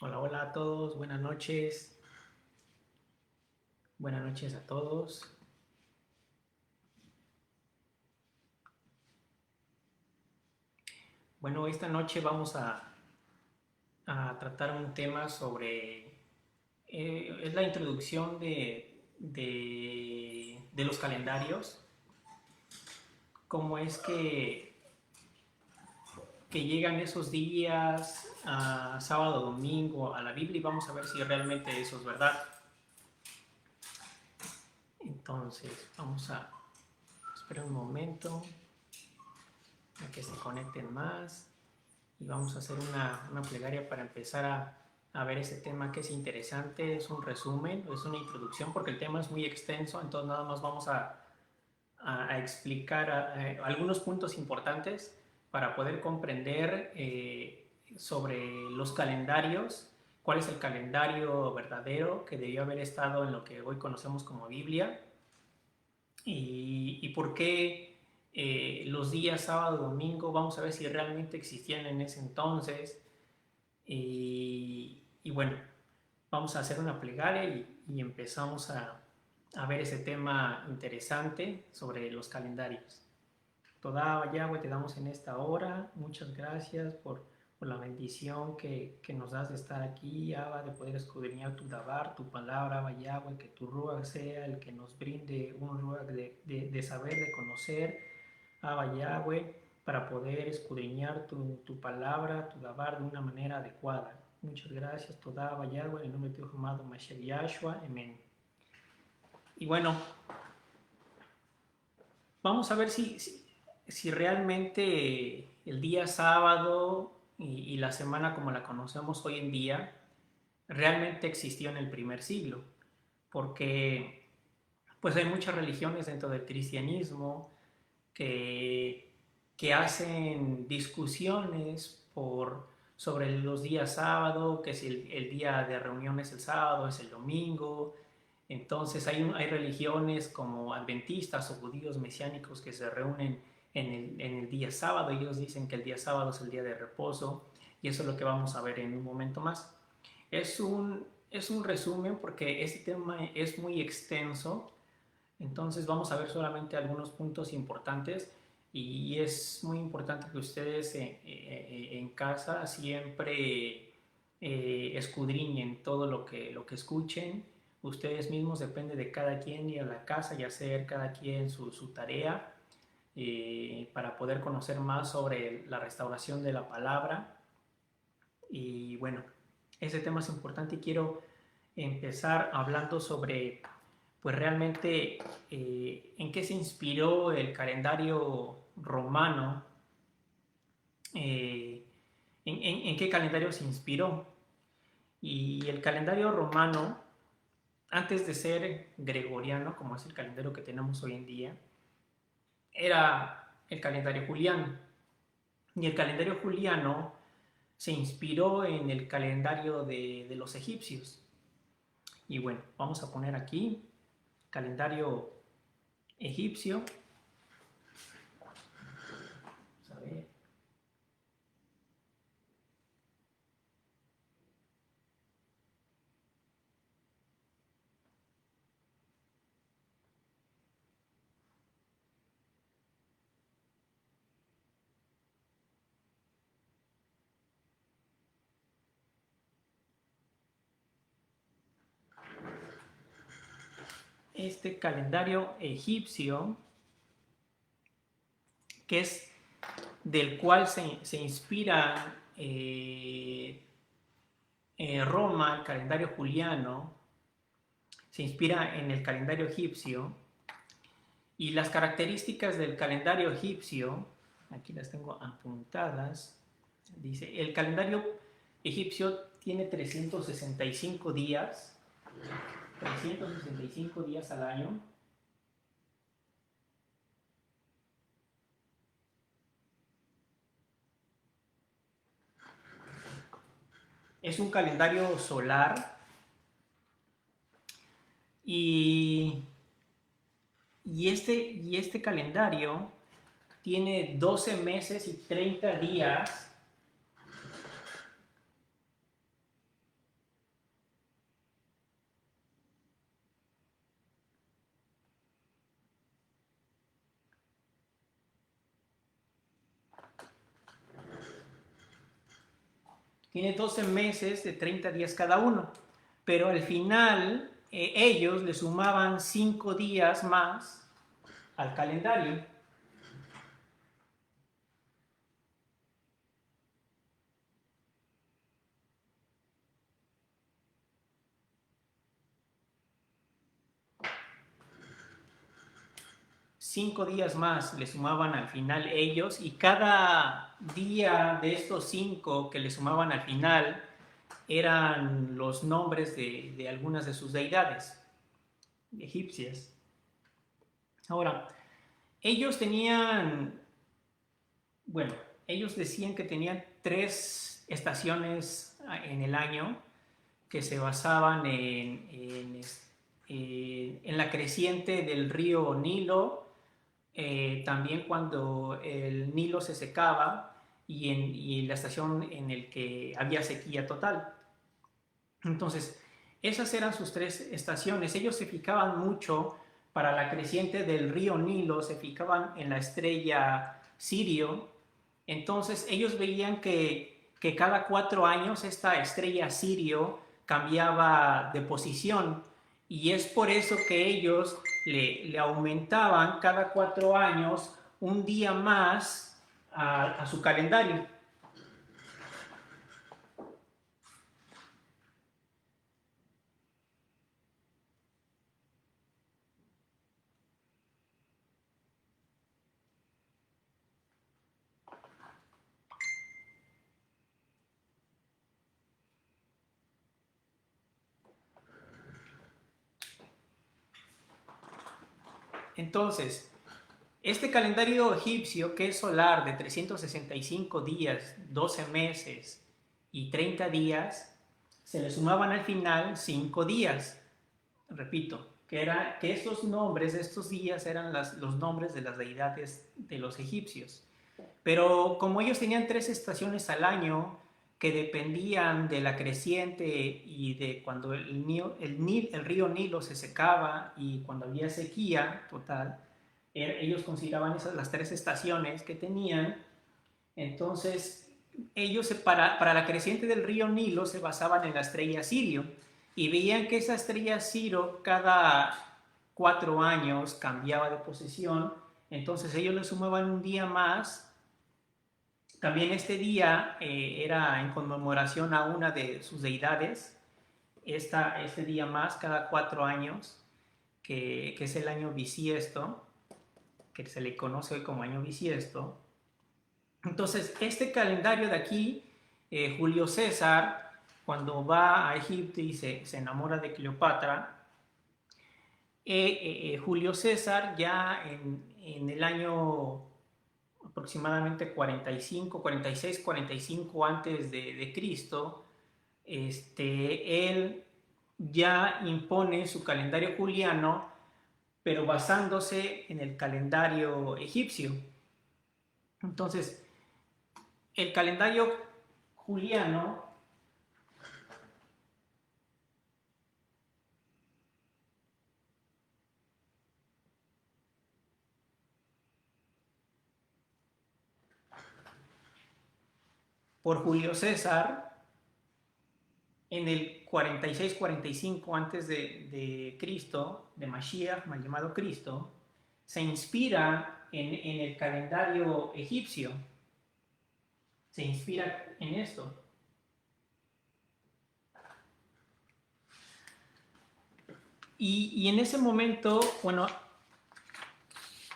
Hola, hola a todos, buenas noches. Buenas noches a todos. Bueno, esta noche vamos a tratar un tema sobre, es la introducción de los calendarios, cómo es que llegan esos días, sábado, domingo, a la Biblia y vamos a ver si realmente eso es verdad. Entonces, vamos a esperar un momento a que se conecten más. Y vamos a hacer una plegaria para empezar a ver ese tema que es interesante, es un resumen, es una introducción porque el tema es muy extenso, entonces nada más vamos a explicar algunos puntos importantes para poder comprender sobre los calendarios, cuál es el calendario verdadero que debió haber estado en lo que hoy conocemos como Biblia y por qué los días sábado y domingo, vamos a ver si realmente existían en ese entonces. Y bueno, vamos a hacer una plegaria y empezamos a ver ese tema interesante sobre los calendarios. Toda Yahweh te damos en esta hora. Muchas gracias por la bendición que nos das de estar aquí, Abba, de poder escudriñar tu Dabar, tu palabra, Abba Yahweh, que tu Ruach sea el que nos brinde un Ruach de saber, de conocer, Abba Yahweh, para poder escudriñar tu palabra, tu Dabar de una manera adecuada. Muchas gracias, toda Abba Yahweh, en el nombre de tu Hijo amado Mashiach Yahshua, amén. Y bueno, vamos a ver si realmente el día sábado y la semana como la conocemos hoy en día realmente existió en el primer siglo, porque pues hay muchas religiones dentro del cristianismo que, que hacen discusiones sobre los días sábado, que si el día de reunión es el sábado, es el domingo. Entonces hay religiones como adventistas o judíos mesiánicos que se reúnen en el día sábado y ellos dicen que el día sábado es el día de reposo y eso es lo que vamos a ver en un momento más. Es un resumen porque este tema es muy extenso, entonces vamos a ver solamente algunos puntos importantes y es muy importante que ustedes en casa siempre escudriñen todo lo que escuchen. Ustedes mismos depende de cada quien ir a la casa y hacer cada quien su tarea para poder conocer más sobre la restauración de la palabra. Y bueno, ese tema es importante y quiero empezar hablando sobre pues realmente en qué se inspiró el calendario romano, eh, en qué calendario se inspiró. Y el calendario romano, antes de ser gregoriano, como es el calendario que tenemos hoy en día, era el calendario juliano. Y el calendario juliano se inspiró en el calendario de los egipcios. Y bueno, vamos a poner aquí calendario egipcio. Vamos a ver. Este calendario egipcio, que es del cual se inspira Roma, el calendario juliano, se inspira en el calendario egipcio y las características del calendario egipcio, aquí las tengo apuntadas, dice, el calendario egipcio tiene 365 días, 365 días al año. Es un calendario solar y, y este calendario tiene 12 meses y 30 días Tiene 12 meses de 30 días cada uno, pero al final ellos le sumaban 5 días más al calendario. Cinco días más le sumaban al final ellos, y cada día de estos 5 que le sumaban al final eran los nombres de algunas de sus deidades egipcias. Ahora, ellos tenían, bueno, ellos decían que tenían 3 estaciones en el año que se basaban en la creciente del río Nilo, también cuando el Nilo se secaba y la estación en el que había sequía total. Entonces, esas eran sus 3 estaciones. Ellos se fijaban mucho para la creciente del río Nilo, se fijaban en la estrella Sirio. Entonces, ellos veían que cada 4 años esta estrella Sirio cambiaba de posición, y es por eso que ellos le aumentaban cada 4 años un día más a su calendario. Entonces, este calendario egipcio, que es solar, de 365 días, 12 meses y 30 días, se le sumaban al final 5 días. Repito, que estos nombres de estos días eran los nombres de las deidades de los egipcios. Pero como ellos tenían 3 estaciones al año que dependían de la creciente y de cuando el río Nilo se secaba y cuando había sequía total, ellos consideraban esas las 3 estaciones que tenían. Entonces, ellos para la creciente del río Nilo se basaban en la estrella Sirio, y veían que esa estrella Sirio cada 4 años cambiaba de posición. Entonces ellos le sumaban un día más. También este día era en conmemoración a una de sus deidades, este día más cada 4 años, que es el año bisiesto, que se le conoce hoy como año bisiesto. Entonces, este calendario de aquí, Julio César, cuando va a Egipto y se enamora de Cleopatra, Julio César ya en el año aproximadamente 45, 46, 45 antes de Cristo, él ya impone su calendario juliano, pero basándose en el calendario egipcio. Entonces, el calendario juliano por Julio César, en el 46-45 antes de Cristo, de Mashiach, mal llamado Cristo, se inspira en el calendario egipcio, se inspira en esto. Y en ese momento, bueno,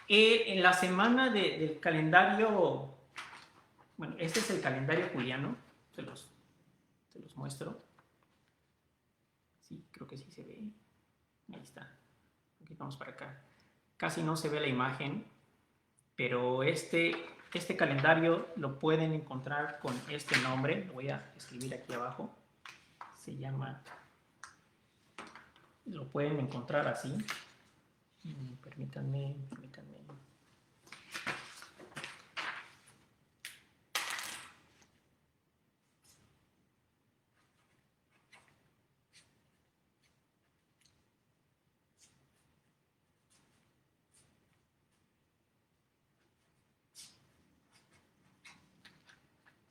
en la semana del calendario, bueno, este es el calendario juliano, se los muestro. Sí, creo que sí se ve. Ahí está. Aquí vamos para acá. Casi no se ve la imagen, pero este calendario lo pueden encontrar con este nombre. Lo voy a escribir aquí abajo. Se llama, lo pueden encontrar así. Permítanme.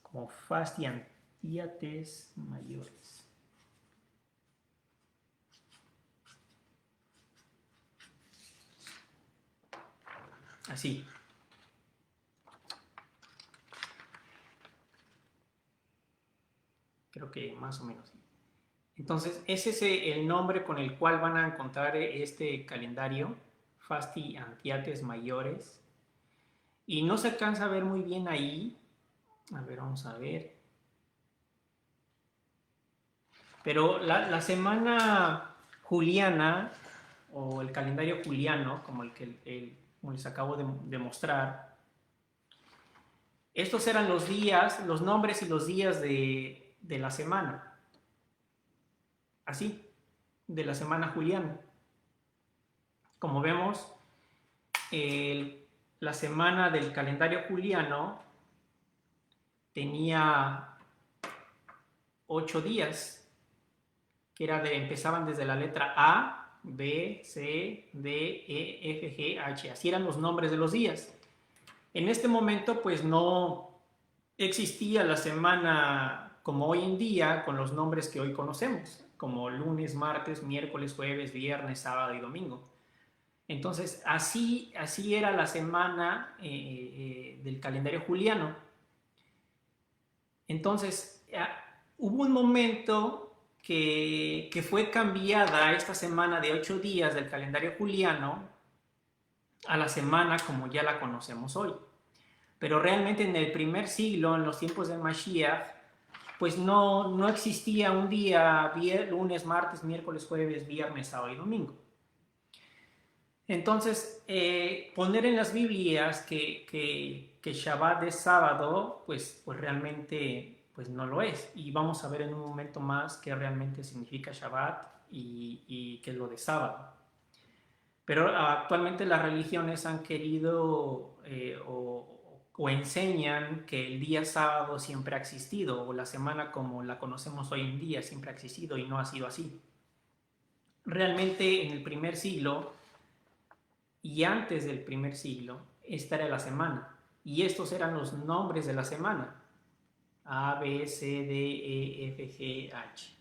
Como Fastian Antiates mayores. Así. Creo que más o menos. Entonces, ese es el nombre con el cual van a encontrar este calendario, Fasti Antiates mayores. Y no se alcanza a ver muy bien ahí. A ver, vamos a ver. Pero la semana juliana, o el calendario juliano, como como les acabo de mostrar, estos eran los días, los nombres y los días de la semana. Así, de la semana juliana. Como vemos, la semana del calendario juliano tenía 8 días, que empezaban desde la letra A, B, C, D, E, F, G, H. Así eran los nombres de los días. En este momento, pues no existía la semana como hoy en día, con los nombres que hoy conocemos, como lunes, martes, miércoles, jueves, viernes, sábado y domingo. Entonces, así era la semana del calendario juliano. Entonces, hubo un momento que fue cambiada esta semana de 8 días del calendario juliano a la semana como ya la conocemos hoy. Pero realmente en el primer siglo, en los tiempos de Mashiach, pues no existía un día, lunes, martes, miércoles, jueves, viernes, sábado y domingo. Entonces, poner en las Biblias que Shabbat es sábado, pues realmente pues no lo es. Y vamos a ver en un momento más qué realmente significa Shabbat y qué es lo de sábado. Pero actualmente las religiones han querido o enseñan que el día sábado siempre ha existido, o la semana como la conocemos hoy en día siempre ha existido, y no ha sido así. Realmente en el primer siglo y antes del primer siglo, esta era la semana. Y estos eran los nombres de la semana. A, B, C, D, E, F, G, H.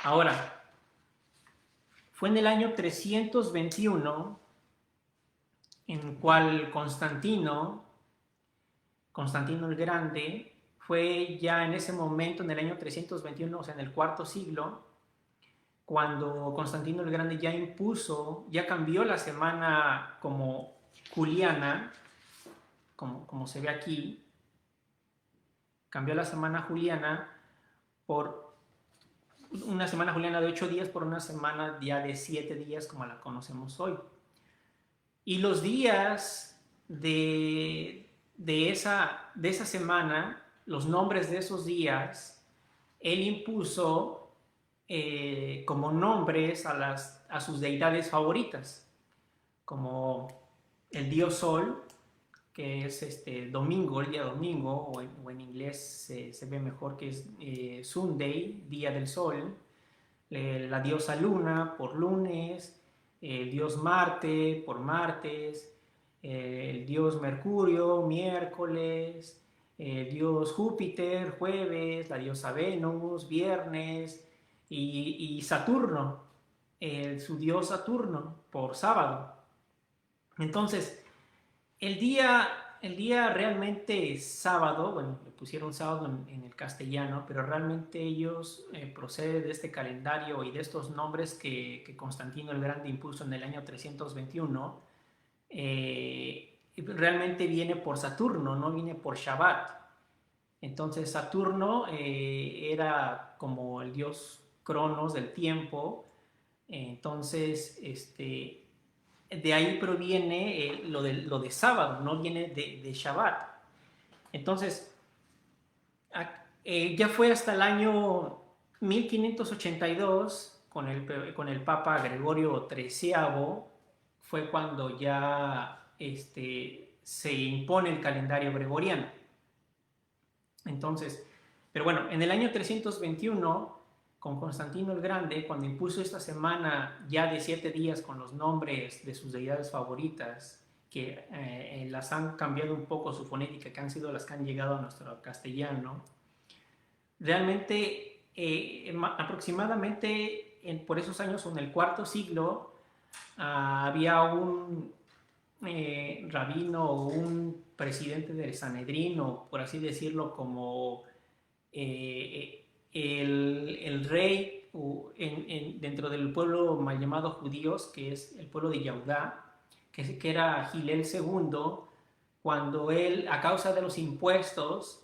Ahora, fue en el año 321 en cual Constantino el Grande, fue ya en ese momento, en el año 321, o sea, en el cuarto siglo, cuando Constantino el Grande ya cambió la semana como juliana, como se ve aquí, cambió la semana juliana por una semana juliana de 8 días por una semana ya de 7 días como la conocemos hoy. Y los días de esa semana, los nombres de esos días, él impuso como nombres a sus deidades favoritas, como el dios Sol, que es domingo, el día domingo, o en inglés se ve mejor que es Sunday, día del sol, la diosa Luna por lunes, el dios Marte por martes, el dios Mercurio miércoles, el dios Júpiter jueves, la diosa Venus viernes, y Saturno, su dios Saturno, por sábado. Entonces, el día realmente es sábado, bueno, le pusieron sábado en el castellano, pero realmente ellos proceden de este calendario y de estos nombres que Constantino el Grande impuso en el año 321, realmente viene por Saturno, no viene por Shabbat. Entonces Saturno era como el dios Cronos del tiempo. Entonces de ahí proviene lo de sábado, no viene de Shabbat. Entonces ya fue hasta el año 1582 con el Papa Gregorio XIII, fue cuando ya se impone el calendario gregoriano. Entonces, pero bueno, en el año 321, con Constantino el Grande, cuando impuso esta semana ya de 7 días con los nombres de sus deidades favoritas, que las han cambiado un poco su fonética, que han sido las que han llegado a nuestro castellano, Realmente, aproximadamente por esos años, en el cuarto siglo, había un rabino o un presidente del Sanedrín, o por así decirlo, como el rey dentro del pueblo mal llamado judíos, que es el pueblo de Yahudá, que era Gilel II, cuando él, a causa de los impuestos,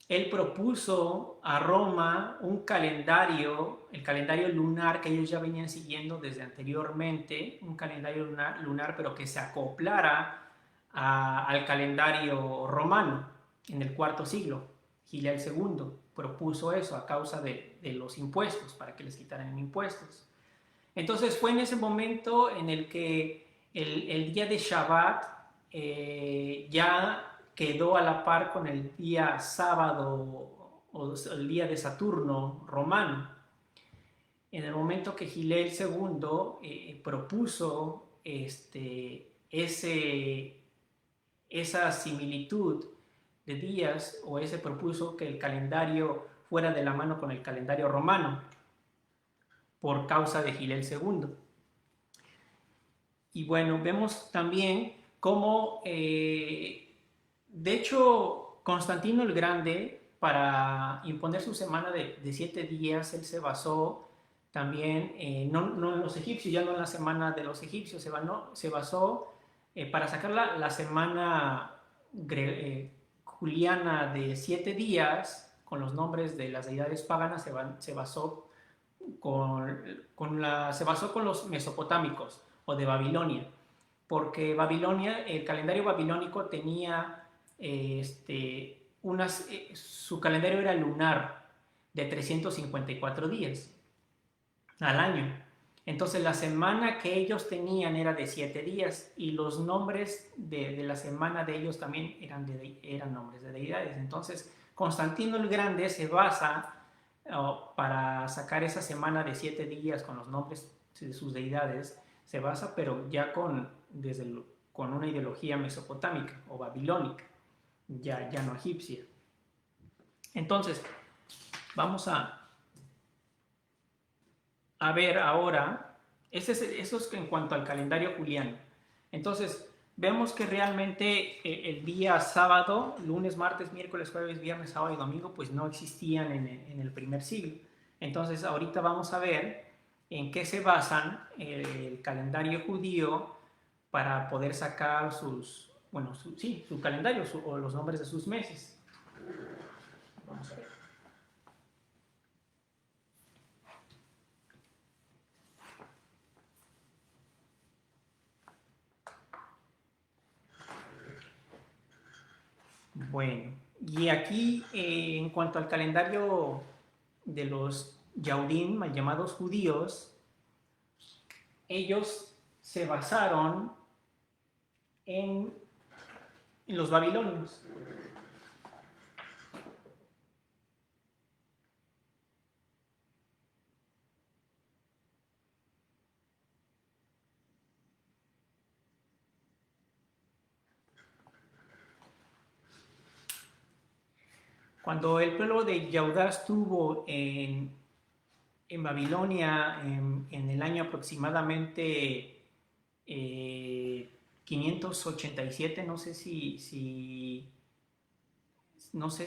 él propuso a Roma un calendario, el calendario lunar que ellos ya venían siguiendo desde anteriormente, un calendario lunar pero que se acoplara al calendario romano en el cuarto siglo. Gilel II propuso eso a causa de los impuestos, para que les quitaran impuestos. Entonces fue en ese momento en el que el día de Shabbat ya quedó a la par con el día sábado o el día de Saturno romano. En el momento que Gilel II propuso esa similitud de días, o ese propuso que el calendario fuera de la mano con el calendario romano por causa de Gilel II. Y bueno, vemos también cómo, de hecho, Constantino el Grande, para imponer su semana de 7 días, él se basó también, no en los egipcios, ya no en la semana de los egipcios, se basó para sacar la semana juliana de 7 días, con los nombres de las deidades paganas, se basó se basó con los mesopotámicos o de Babilonia, porque Babilonia, el calendario babilónico tenía su calendario era lunar de 354 días al año. Entonces la semana que ellos tenían era de 7 días, y los nombres de la semana de ellos también eran nombres de deidades. Entonces Constantino el Grande se basa para sacar esa semana de 7 días con los nombres de sus deidades, se basa, pero ya con una ideología mesopotámica o babilónica, ya no egipcia. Entonces, vamos a ver ahora, eso es en cuanto al calendario juliano. Entonces, vemos que realmente el día sábado, lunes, martes, miércoles, jueves, viernes, sábado y domingo, pues no existían en el primer siglo. Entonces, ahorita vamos a ver en qué se basan el calendario judío para poder sacar su calendario o los nombres de sus meses. Vamos a ver. Bueno, y aquí en cuanto al calendario de los Yaudín, mal llamados judíos, ellos se basaron en los babilonios. Cuando el pueblo de Yahudá estuvo en Babilonia en el año aproximadamente 587, no sé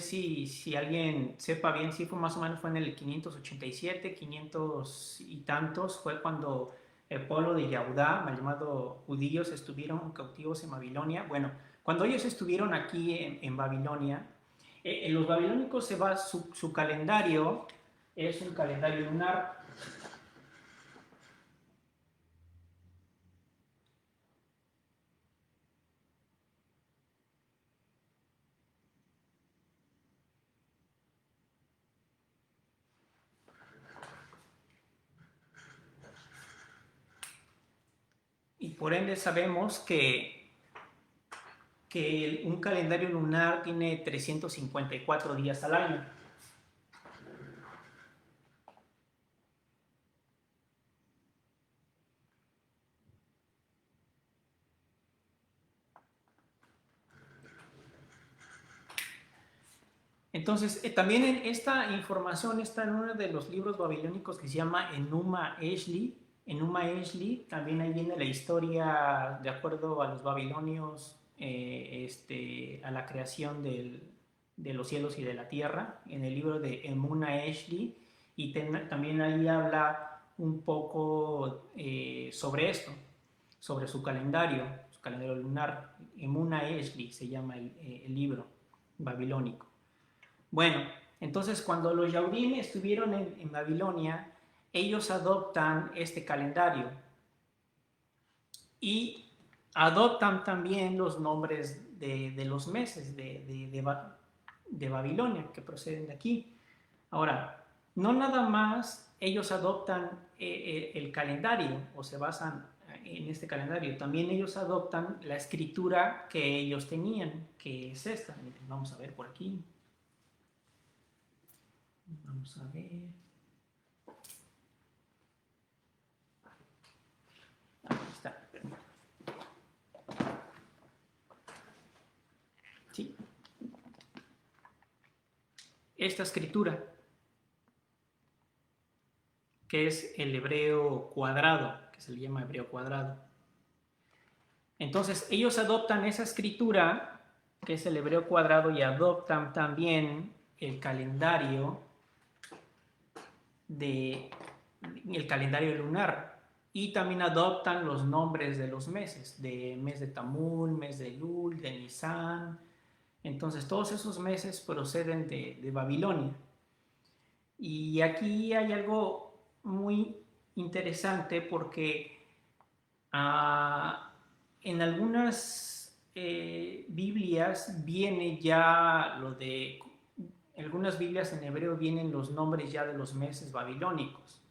si alguien sepa bien si fue más o menos, fue en el 587, 500 y tantos, fue cuando el pueblo de Yahudá, mal llamado judíos, estuvieron cautivos en Babilonia. Bueno, cuando ellos estuvieron aquí en Babilonia, los babilónicos su calendario es un calendario lunar. Y por ende sabemos que un calendario lunar tiene 354 días al año. Entonces, también esta información está en uno de los libros babilónicos que se llama Enuma Elish. Enuma Elish, también ahí viene la historia de acuerdo a los babilonios, a la creación de los cielos y de la tierra, en el libro de Enuma Elish, y también ahí habla un poco sobre esto, sobre su calendario lunar. Enuma Elish se llama el libro babilónico. Bueno, entonces cuando los Yahudim estuvieron en Babilonia, ellos adoptan este calendario y adoptan también los nombres de los meses de Babilonia que proceden de aquí. Ahora, no nada más ellos adoptan el calendario o se basan en este calendario, también ellos adoptan la escritura que ellos tenían, que es esta. Vamos a ver por aquí. Vamos a ver. Ahí está. ¿Sí? Esta escritura, que es el hebreo cuadrado, que se le llama hebreo cuadrado. Entonces, ellos adoptan esa escritura, que es el hebreo cuadrado, y adoptan también el calendario lunar. Y también adoptan los nombres de los meses, de mes de Tamún, mes de Elul, de Nisan. Entonces, todos esos meses proceden de Babilonia. Y aquí hay algo muy interesante porque en algunas Biblias viene ya en algunas Biblias en hebreo vienen los nombres ya de los meses babilónicos.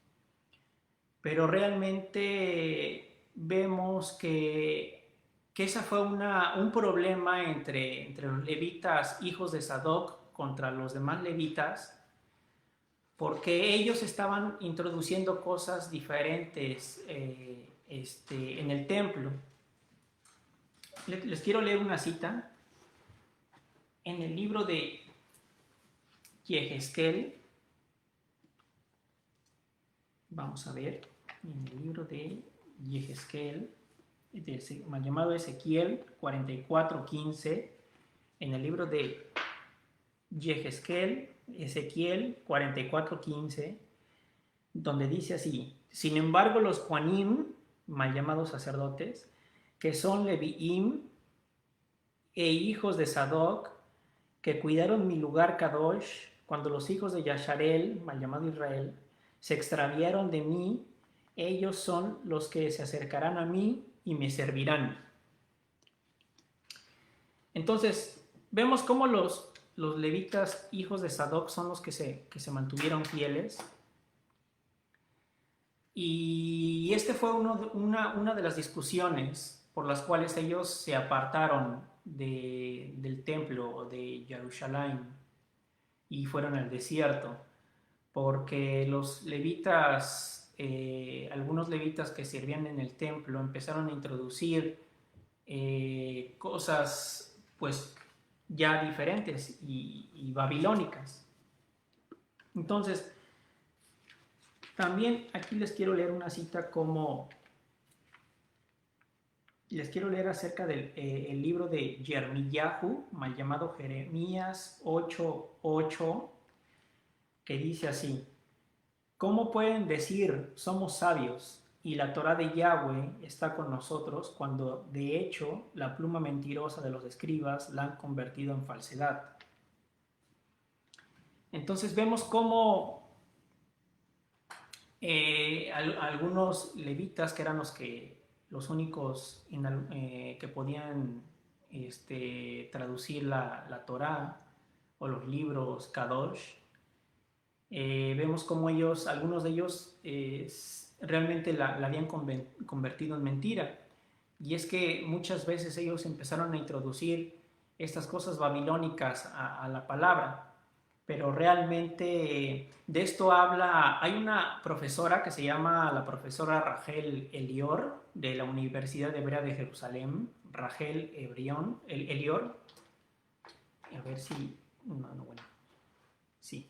Pero realmente vemos que ese fue un problema entre los levitas, hijos de Sadoc, contra los demás levitas, porque ellos estaban introduciendo cosas diferentes en el templo. Les quiero leer una cita en el libro de Yehezkel. Vamos a ver, en el libro de Yehezkel, mal llamado Ezequiel 44:15, en el libro de Yehezkel, Ezequiel 44:15, donde dice así: sin embargo, los Juanim, mal llamados sacerdotes, que son Leviim e hijos de Sadoc, que cuidaron mi lugar Kadosh, cuando los hijos de Yasharel, mal llamado Israel, se extraviaron de mí, ellos son los que se acercarán a mí y me servirán. Entonces, vemos cómo los levitas, hijos de Sadoc, son los que se mantuvieron fieles. Y este fue una de las discusiones por las cuales ellos se apartaron del templo de Jerusalén y fueron al desierto, porque los levitas, algunos levitas que servían en el templo, empezaron a introducir cosas pues ya diferentes y babilónicas. Entonces, también aquí les quiero leer una cita les quiero leer acerca del libro de Yermiyahu, mal llamado Jeremías 8:8, que dice así: ¿cómo pueden decir somos sabios y la Torá de Yahweh está con nosotros cuando de hecho la pluma mentirosa de los escribas la han convertido en falsedad? Entonces vemos cómo algunos levitas, que eran los únicos que podían traducir la Torá o los libros Kadosh, vemos cómo algunos de ellos realmente la habían convertido en mentira. Y es que muchas veces ellos empezaron a introducir estas cosas babilónicas a la palabra. Pero realmente de esto hay una profesora que se llama la profesora Rachel Elior, de la Universidad Hebrea de Jerusalén, Rachel Elior. A ver si... bueno. Sí,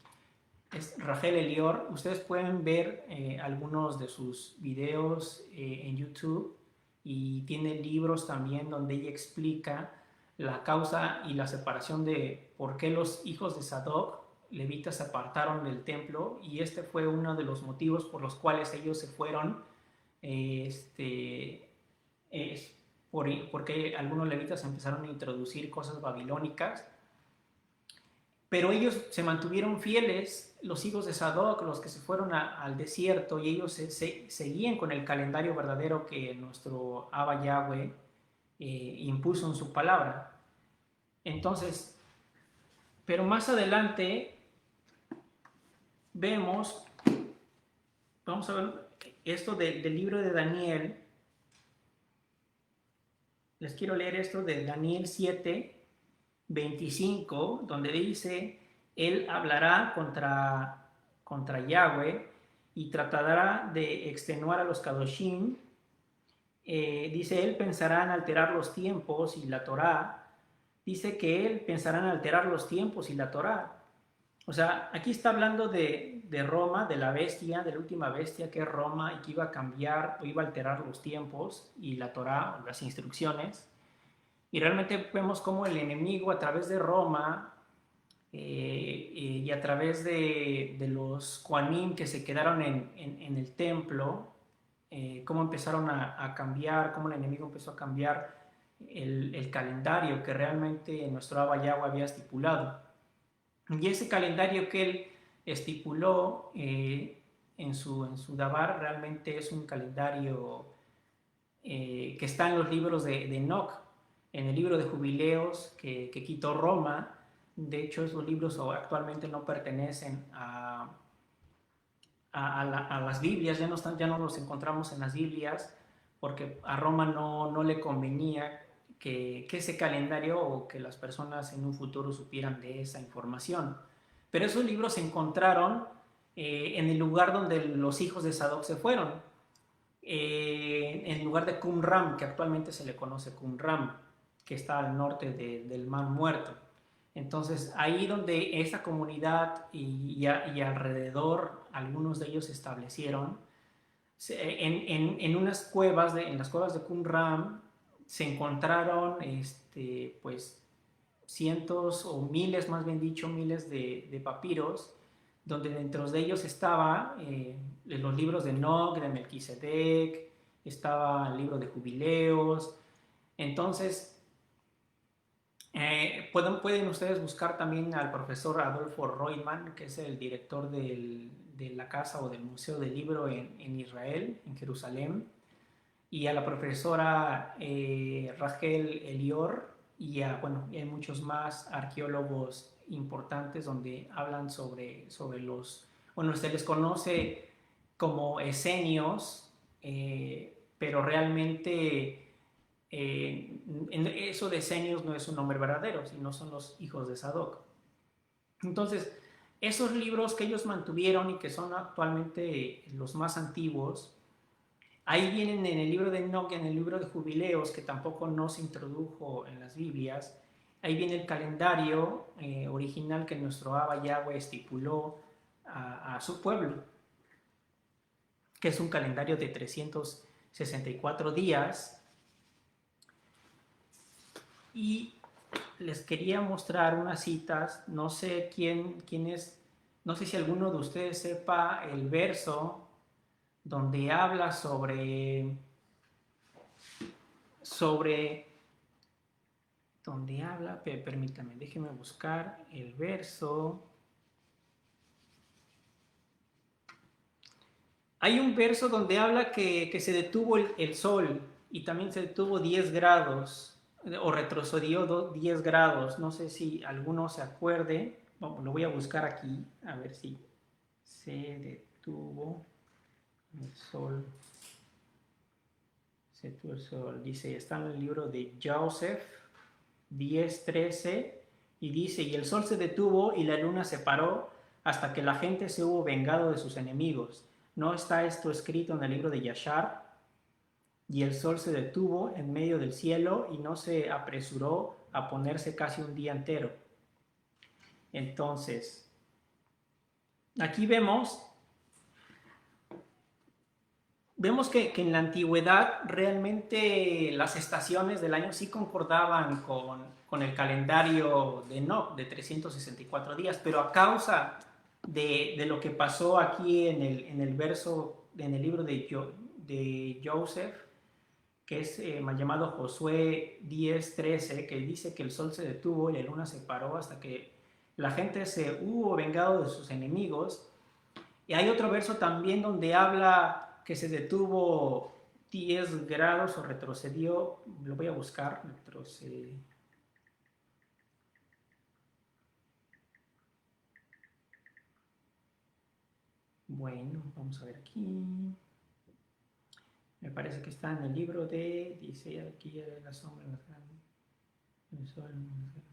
es Rachel Elior. Ustedes pueden ver algunos de sus videos en YouTube, y tiene libros también donde ella explica la causa y la separación de por qué los hijos de Sadoc, levitas, se apartaron del templo, y este fue uno de los motivos por los cuales ellos se fueron. Este, es porque algunos levitas empezaron a introducir cosas babilónicas, pero ellos se mantuvieron fieles, los hijos de Sadoc, los que se fueron al desierto, y ellos seguían con el calendario verdadero que nuestro Abba Yahweh impuso en su palabra. Entonces, pero más adelante vemos, vamos a ver esto del libro de Daniel. Les quiero leer esto de Daniel 7:25, donde dice: Él hablará contra Yahweh y tratará de extenuar a los Kadoshim. Dice: Él pensará en alterar los tiempos y la Torá. Dice que Él pensará en alterar los tiempos y la Torá. O sea, aquí está hablando de Roma, de la bestia, de la última bestia que es Roma, y que iba a cambiar o iba a alterar los tiempos y la Torá, o las instrucciones. Y realmente vemos cómo el enemigo, a través de Roma y a través de los Kohanim que se quedaron en el templo, cómo empezaron a cambiar, cómo el enemigo empezó a cambiar el calendario que realmente nuestro Abba Yahweh había estipulado. Y ese calendario que él estipuló en su Dabar realmente es un calendario que está en los libros de Enoch, en el libro de jubileos que quitó Roma. De hecho, esos libros actualmente no pertenecen a las Biblias, ya no los encontramos en las Biblias, porque a Roma no le convenía que ese calendario, o que las personas en un futuro supieran de esa información. Pero esos libros se encontraron en el lugar donde los hijos de Sadoc se fueron, en el lugar de Qumran, que actualmente se le conoce Qumran, que está al norte del Mar Muerto. Entonces, ahí donde esta comunidad y alrededor, algunos de ellos se establecieron, en unas cuevas, en las cuevas de Qumran, se encontraron pues cientos o miles, más bien dicho, miles de papiros, donde dentro de ellos estaba los libros de Enoch, de Melquisedec, estaba el libro de jubileos. Entonces, pueden ustedes buscar también al profesor Adolfo Reutemann, que es el director de la casa o del Museo del Libro en Israel, en Jerusalén, y a la profesora Rachel Elior, y hay muchos más arqueólogos importantes donde hablan sobre se les conoce como esenios, pero realmente eso de esenios no es un nombre verdadero, sino son los hijos de Sadoc. Entonces, esos libros que ellos mantuvieron y que son actualmente los más antiguos, ahí vienen en el libro de Enoch, en el libro de jubileos, que tampoco no se introdujo en las Biblias. Ahí viene el calendario original que nuestro Abba Yahweh estipuló a su pueblo, que es un calendario de 364 días. Y les quería mostrar unas citas. No sé quién es, no sé si alguno de ustedes sepa el verso donde habla donde habla, permítame, déjenme buscar el verso. Hay un verso donde habla que se detuvo el sol, y también se detuvo 10 grados, o retrocedió 10 grados. No sé si alguno se acuerde. Bueno, lo voy a buscar aquí, a ver si se detuvo el sol. Se detuvo el sol. Dice, está en el libro de Joseph 10:13, y dice: y el sol se detuvo y la luna se paró hasta que la gente se hubo vengado de sus enemigos. ¿No está esto escrito en el libro de Yashar? Y el sol se detuvo en medio del cielo y no se apresuró a ponerse casi un día entero. Entonces, Aquí vemos que en la antigüedad realmente las estaciones del año sí concordaban con el calendario de Enoch de 364 días, pero a causa de lo que pasó aquí en el verso, en el libro de Joseph, que es mal llamado Josué 10:13, que dice que el sol se detuvo y la luna se paró hasta que la gente se hubo vengado de sus enemigos. Y hay otro verso también donde habla que se detuvo 10 grados o retrocedió, lo voy a buscar, retrocedió. Bueno, vamos a ver aquí. Me parece que está en el libro dice aquí la sombra más grande, el sol más grande.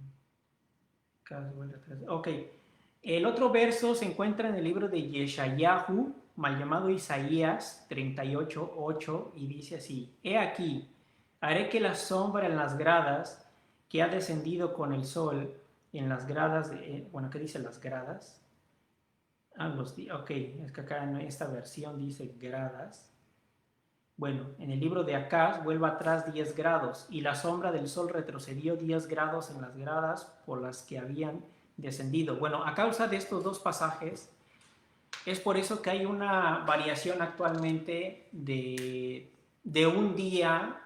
Ok, el otro verso se encuentra en el libro de Yeshayahu, mal llamado Isaías 38:8, y dice así: He aquí, haré que la sombra en las gradas que ha descendido con el sol, en las gradas, bueno, ¿qué dice las gradas? Ok, es que acá en esta versión dice gradas. Bueno, en el libro de Acaz vuelva atrás 10 grados, y la sombra del sol retrocedió 10 grados en las gradas por las que habían descendido. Bueno, a causa de estos dos pasajes, es por eso que hay una variación actualmente de un día,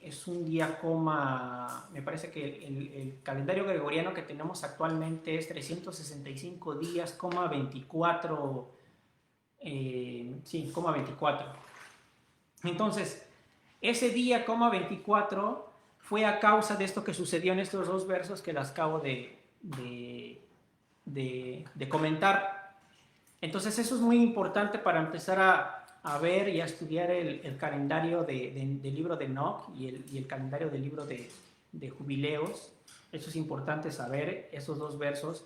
es un día coma, me parece que el calendario gregoriano que tenemos actualmente es 365 días, coma 24, sí, coma 24. Entonces, ese día, coma 24, fue a causa de esto que sucedió en estos dos versos que las acabo de comentar. Entonces, eso es muy importante para empezar a ver y a estudiar el calendario del libro de Enoch y el calendario del libro de Jubileos. Eso es importante saber, esos dos versos,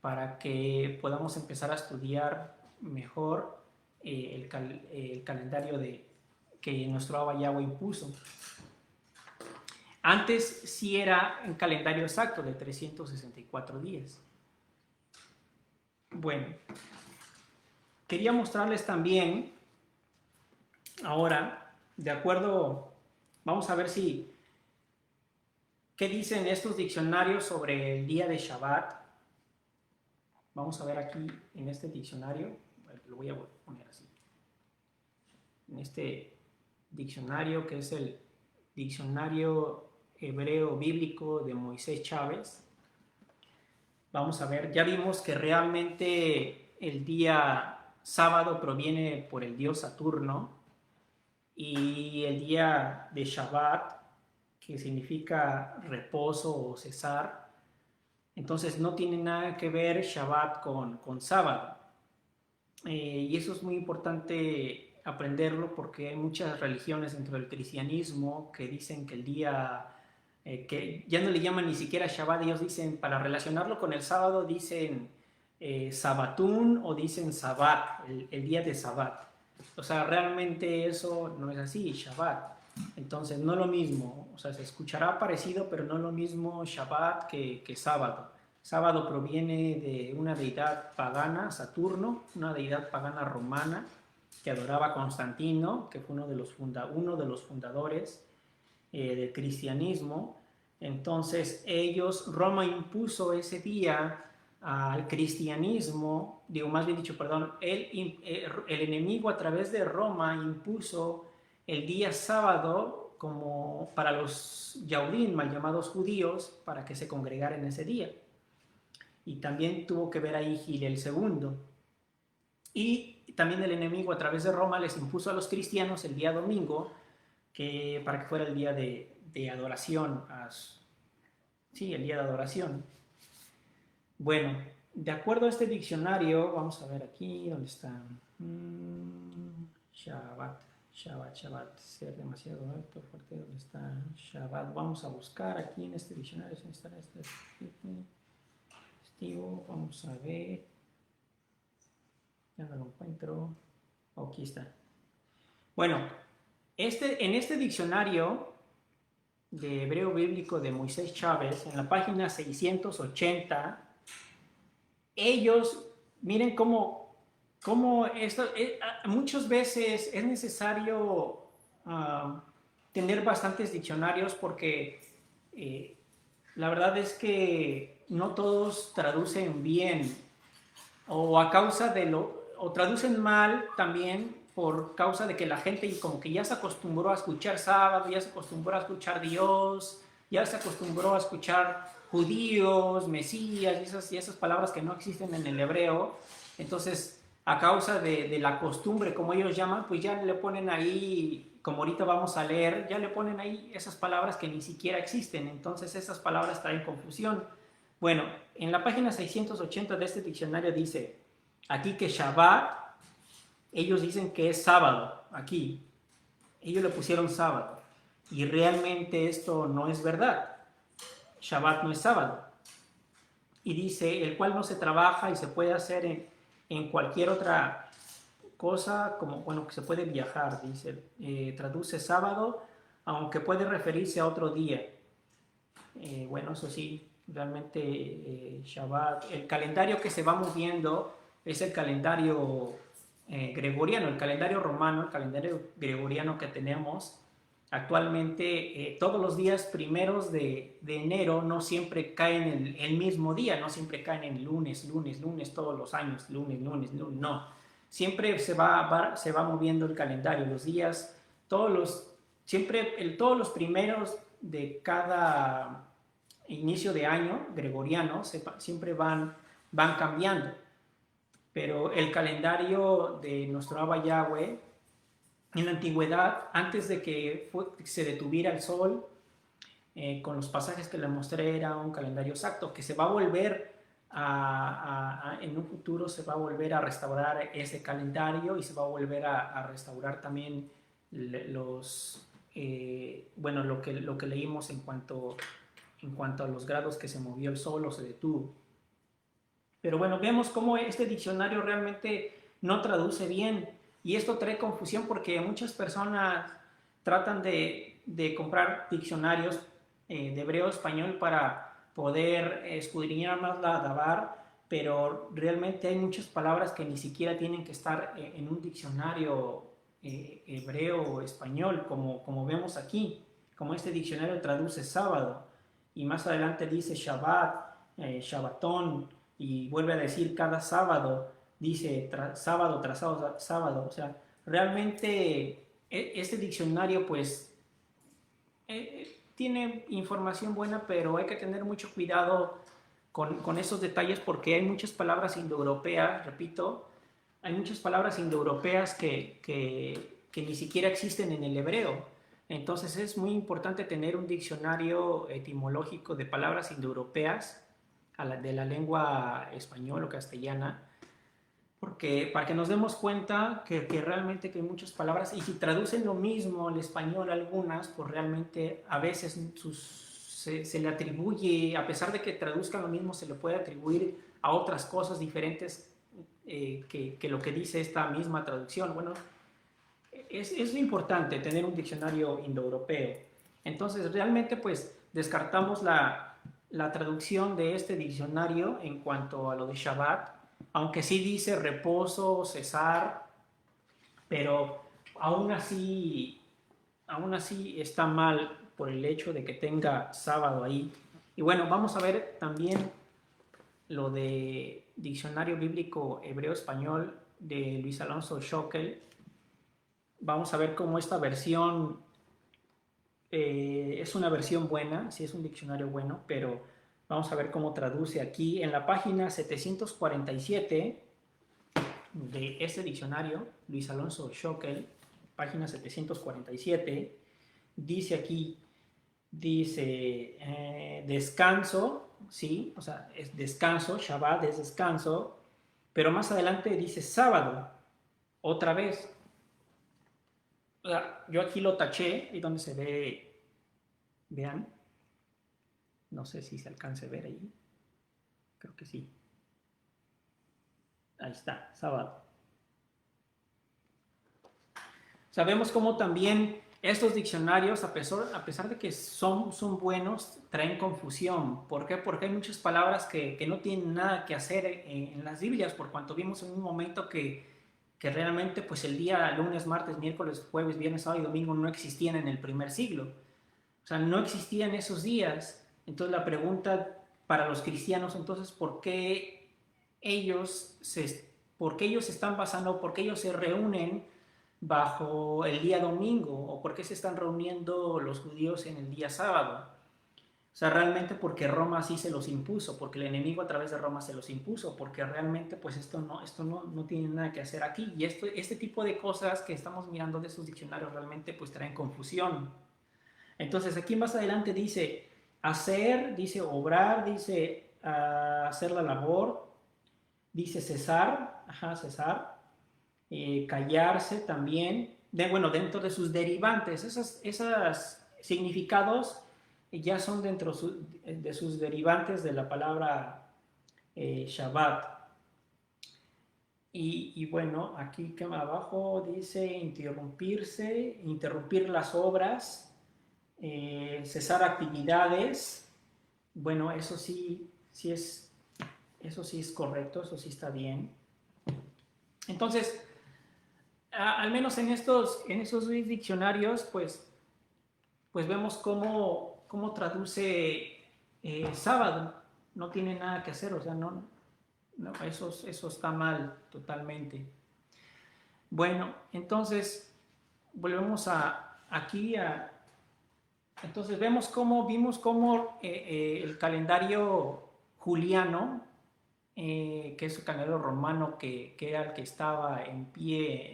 para que podamos empezar a estudiar mejor el calendario que nuestro Abba Yahweh impuso. Antes sí era un calendario exacto de 364 días. Bueno, quería mostrarles también, ahora, de acuerdo, vamos a ver qué dicen estos diccionarios sobre el día de Shabbat. Vamos a ver aquí en este diccionario, lo voy a poner así, en este diccionario que es el diccionario hebreo bíblico de Moisés Chávez. Vamos a ver, ya vimos que realmente el día sábado proviene por el dios Saturno y el día de Shabbat, que significa reposo o cesar, entonces no tiene nada que ver Shabbat con sábado. Y eso es muy importante aprenderlo porque hay muchas religiones dentro del cristianismo que dicen que el día, que ya no le llaman ni siquiera Shabbat, ellos dicen, para relacionarlo con el sábado, dicen Sabatún o dicen Sabbat, el día de Sabbat. O sea, realmente eso no es así, Shabbat. Entonces, no lo mismo, o sea, se escuchará parecido, pero no lo mismo Shabbat que sábado. Sábado proviene de una deidad pagana, Saturno, una deidad pagana romana que adoraba a Constantino, que fue uno de los fundadores del cristianismo. Entonces Roma impuso ese día al cristianismo, digo más bien dicho, perdón, el enemigo a través de Roma impuso el día sábado como para los Yaudín, mal llamados judíos, para que se congregaran ese día. Y también tuvo que ver ahí Gilel II. Y también el enemigo a través de Roma les impuso a los cristianos el día domingo para que fuera el día de adoración. Sí, el día de adoración. Bueno, de acuerdo a este diccionario, vamos a ver aquí, ¿dónde está? Shabbat, ser demasiado alto, fuerte, ¿dónde está? Shabbat, vamos a buscar aquí en este diccionario, ¿dónde está este? Vamos a ver, ya no lo encuentro, aquí está. Bueno, en este diccionario de hebreo bíblico de Moisés Chávez, en la página 680, ellos miren cómo esto, muchas veces es necesario tener bastantes diccionarios porque eh, la verdad es que no todos traducen bien o a causa de o traducen mal también por causa de que la gente como que ya se acostumbró a escuchar sábado, ya se acostumbró a escuchar Dios, ya se acostumbró a escuchar judíos, mesías y esas palabras que no existen en el hebreo. Entonces, a causa de la costumbre, como ellos llaman, pues ya le ponen ahí, como ahorita vamos a leer, ya le ponen ahí esas palabras que ni siquiera existen. Entonces, esas palabras traen confusión. Bueno, en la página 680 de este diccionario dice aquí que Shabbat, ellos dicen que es sábado, aquí, ellos le pusieron sábado, y realmente esto no es verdad. Shabbat no es sábado. Y dice, el cual no se trabaja y se puede hacer en cualquier otra cosa, como, bueno, que se puede viajar, dice, traduce sábado, aunque puede referirse a otro día. Bueno, eso sí, realmente Shabbat, el calendario que se va moviendo es el calendario gregoriano, el calendario romano, el calendario gregoriano que tenemos actualmente. Todos los días primeros de enero no siempre caen el mismo día, no siempre caen en lunes, lunes, lunes, todos los años, lunes, lunes, lunes, no. Siempre se va moviendo el calendario, los días, todos los primeros de cada inicio de año gregoriano siempre van cambiando, pero el calendario de nuestro Abba Yahweh en la antigüedad, antes de que se detuviera el sol, con los pasajes que le mostré, era un calendario exacto que se va a volver en un futuro se va a volver a restaurar ese calendario y se va a volver a restaurar también bueno, lo que leímos en cuanto a los grados que se movió el sol o se detuvo. Pero bueno, vemos cómo este diccionario realmente no traduce bien y esto trae confusión porque muchas personas tratan de comprar diccionarios de hebreo español para poder escudriñar más la Dabar, pero realmente hay muchas palabras que ni siquiera tienen que estar en un diccionario hebreo o español, como vemos aquí, como este diccionario traduce sábado y más adelante dice Shabbat, Shabbatón, y vuelve a decir cada sábado, dice sábado tras sábado. O sea, realmente este diccionario pues tiene información buena, pero hay que tener mucho cuidado con esos detalles porque hay muchas palabras indoeuropeas, repito, hay muchas palabras indoeuropeas que ni siquiera existen en el hebreo. Entonces es muy importante tener un diccionario etimológico de palabras indoeuropeas de la lengua española o castellana, porque para que nos demos cuenta que realmente que hay muchas palabras, y si traducen lo mismo al español algunas, pues realmente a veces se le atribuye, a pesar de que traduzcan lo mismo, se le puede atribuir a otras cosas diferentes que lo que dice esta misma traducción. Bueno, es importante tener un diccionario indoeuropeo. Entonces, realmente, pues, descartamos la traducción de este diccionario en cuanto a lo de Shabbat, aunque sí dice reposo, cesar, pero aún así está mal por el hecho de que tenga sábado ahí. Y bueno, vamos a ver también lo de Diccionario Bíblico Hebreo-Español de Luis Alonso Schockel. Vamos a ver cómo esta versión es una versión buena, sí es un diccionario bueno, pero vamos a ver cómo traduce aquí en la página 747 de este diccionario, Luis Alonso Schockel, página 747, dice aquí, dice descanso, sí, o sea, es descanso, Shabbat es descanso, pero más adelante dice sábado, otra vez. O sea, yo aquí lo taché, y donde se ve, vean, no sé si se alcance a ver ahí, creo que sí. Ahí está, sábado. Sabemos cómo también Estos diccionarios, a pesar de que son buenos, traen confusión. ¿Por qué? Porque hay muchas palabras que no tienen nada que hacer en las Biblias, por cuanto vimos en un momento que realmente pues el día lunes, martes, miércoles, jueves, viernes, sábado y domingo no existían en el primer siglo. O sea, no existían esos días. Entonces la pregunta para los cristianos, entonces, ellos se, ¿por qué ellos se están basando, por qué ellos se reúnen bajo el día domingo o por qué se están reuniendo los judíos en el día sábado? O sea, realmente porque Roma sí se los impuso, porque el enemigo a través de Roma se los impuso, porque realmente pues esto no tiene nada que hacer aquí. Y este tipo de cosas que estamos mirando de esos diccionarios realmente pues traen confusión. Entonces aquí más adelante dice hacer, dice obrar, dice hacer la labor, dice cesar, ajá, cesar, callarse también, bueno, dentro de sus derivantes, esos significados ya son dentro de sus derivantes de la palabra Shabbat. Y bueno, aquí que abajo dice interrumpirse, interrumpir las obras, cesar actividades. Bueno, eso sí es correcto, eso sí está bien. Entonces, al menos en esos diccionarios, pues vemos cómo traduce sábado. No tiene nada que hacer, o sea, no eso está mal totalmente. Bueno, entonces volvemos entonces vimos cómo el calendario juliano, que es el calendario romano que era el que estaba en pie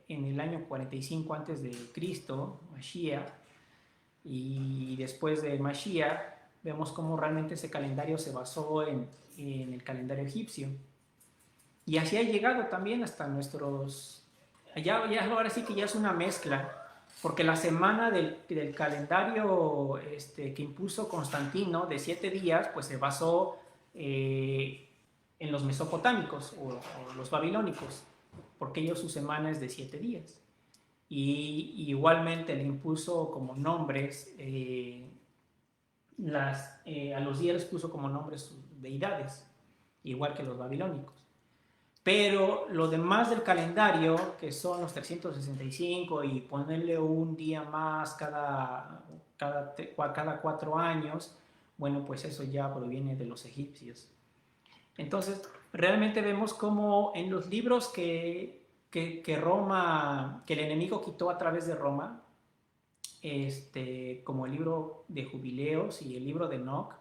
en el año 45 antes de Cristo, Mashiach, y después de Mashiach, vemos cómo realmente ese calendario se basó en el calendario egipcio. Y así ha llegado también hasta nuestros... Ya ahora sí que ya es una mezcla, porque la semana del calendario que impuso Constantino de 7 días, pues se basó en los mesopotámicos o los babilónicos, porque ellos su semana es de 7 días. Y igualmente le impuso como nombres, a los días les puso como nombres sus deidades, igual que los babilónicos. Pero lo demás del calendario, que son los 365 y ponerle un día más cada 4 años, bueno, pues eso ya proviene de los egipcios. Entonces, realmente vemos cómo en los libros Roma, que el enemigo quitó a través de Roma, como el libro de Jubileos y el libro de Enoch,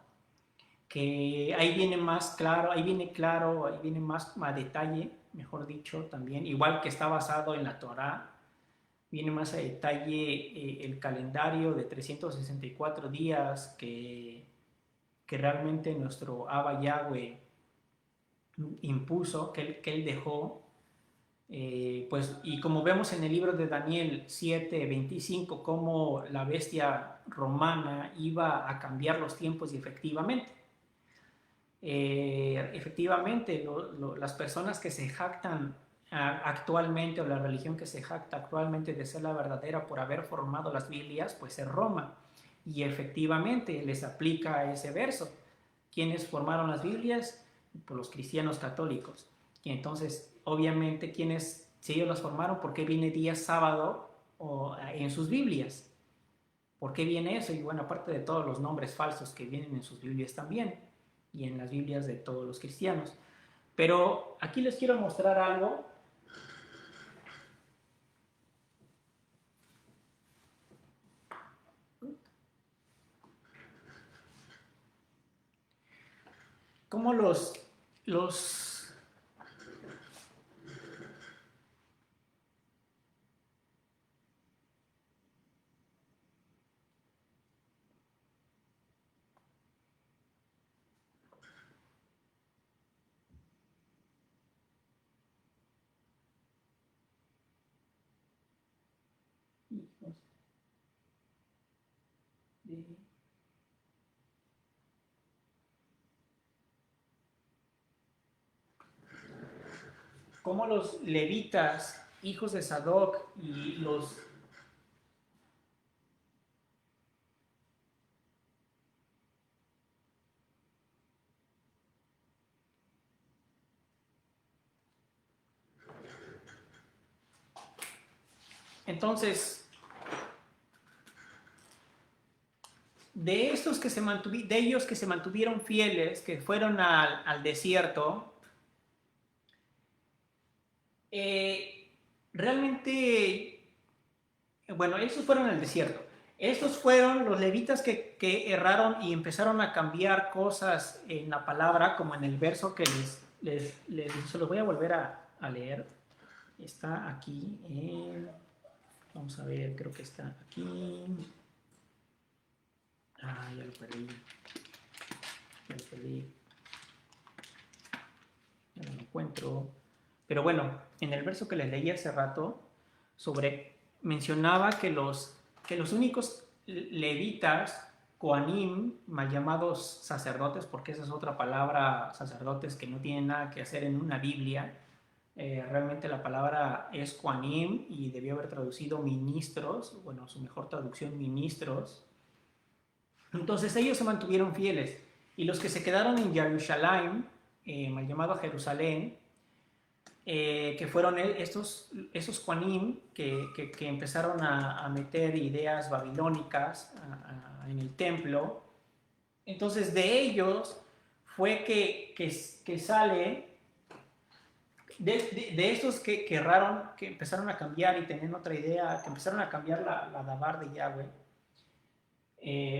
que ahí viene más claro, ahí viene más a detalle, mejor dicho, también, igual que está basado en la Torá, viene más a detalle el calendario de 364 días que realmente nuestro Abba Yahweh impuso, que él dejó. Pues, y como vemos en el libro de Daniel 7:25, cómo la bestia romana iba a cambiar los tiempos y efectivamente las personas que se jactan actualmente, o la religión que se jacta actualmente de ser la verdadera por haber formado las Biblias, pues es Roma. Y efectivamente les aplica ese verso. ¿Quiénes formaron las Biblias? Pues los cristianos católicos. Y entonces, obviamente, si ellos las formaron, ¿por qué viene día sábado en sus Biblias? ¿Por qué viene eso? Y bueno, aparte de todos los nombres falsos que vienen en sus Biblias también, y en las Biblias de todos los cristianos. Pero aquí les quiero mostrar algo. Cómo los hijos de cómo los levitas, hijos de Sadoc, y los Entonces, de ellos que se mantuvieron fieles, que fueron al desierto, realmente, bueno, esos fueron al desierto. Estos fueron los levitas que erraron y empezaron a cambiar cosas en la palabra, como en el verso que se los voy a volver a leer. Está aquí, vamos a ver, creo que está aquí. Ya lo perdí. Ya no lo encuentro. Pero bueno, en el verso que les leí hace rato, mencionaba que los únicos levitas, Kohanim, mal llamados sacerdotes, porque esa es otra palabra, sacerdotes, que no tienen nada que hacer en una Biblia. Realmente la palabra es Kohanim y debió haber traducido ministros, bueno, su mejor traducción, ministros. Entonces ellos se mantuvieron fieles, y los que se quedaron en Jerusalén, mal llamado Jerusalén, que fueron esos Kohanim que empezaron a meter ideas babilónicas en el templo. Entonces de ellos fue que sale, de estos que erraron, que empezaron a cambiar y tenían otra idea, que empezaron a cambiar la Dabar de Yahweh,